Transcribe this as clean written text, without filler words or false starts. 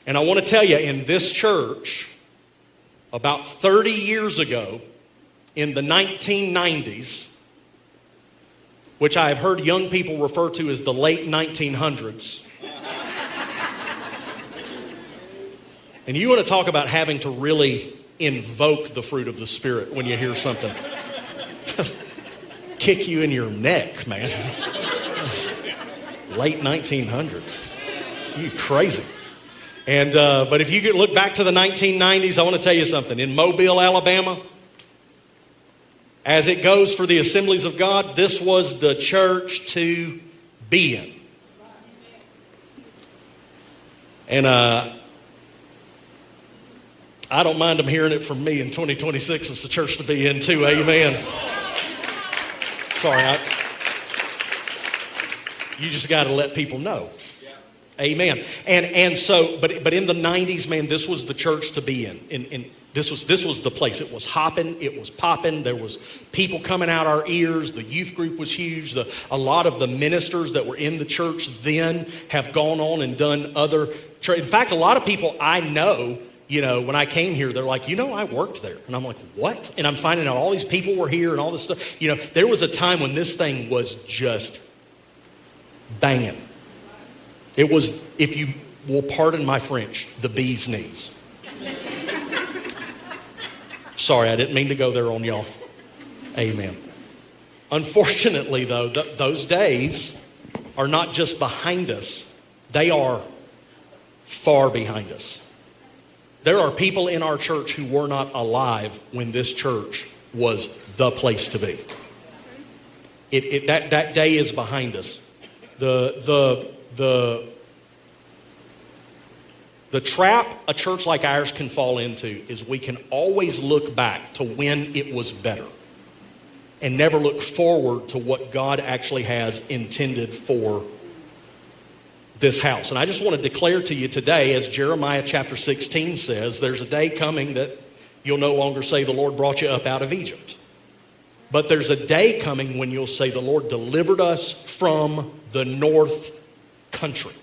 And I want to tell you, in this church, about 30 years ago, in the 1990s, which I have heard young people refer to as the late 1900s. And you want to talk about having to really invoke the fruit of the Spirit when you hear something. Kick you in your neck, man. Late 1900s. You crazy. And but if you could look back to the 1990s, I want to tell you something. In Mobile, Alabama, as it goes for the Assemblies of God, this was the church to be in. And I don't mind them hearing it from me in 2026. It's the church to be in too, amen. Sorry, you just got to let people know. Amen. And so, but in the 90s, man, this was the church to be in. This was the place. It was hopping. It was popping. There was people coming out our ears. The youth group was huge. A lot of the ministers that were in the church then have gone on and done other. In fact, a lot of people I know, when I came here, they're like, I worked there. And I'm like, what? And I'm finding out all these people were here and all this stuff. There was a time when this thing was just banging. It was, if you will pardon my French, the bee's knees. Sorry, I didn't mean to go there on y'all. Amen. Unfortunately, though, those days are not just behind us. They are far behind us. There are people in our church who were not alive when this church was the place to be. That day is behind us. The trap a church like ours can fall into is we can always look back to when it was better and never look forward to what God actually has intended for this house. And I just want to declare to you today, as Jeremiah chapter 16 says, there's a day coming that you'll no longer say the Lord brought you up out of Egypt. But there's a day coming when you'll say the Lord delivered us from the north country.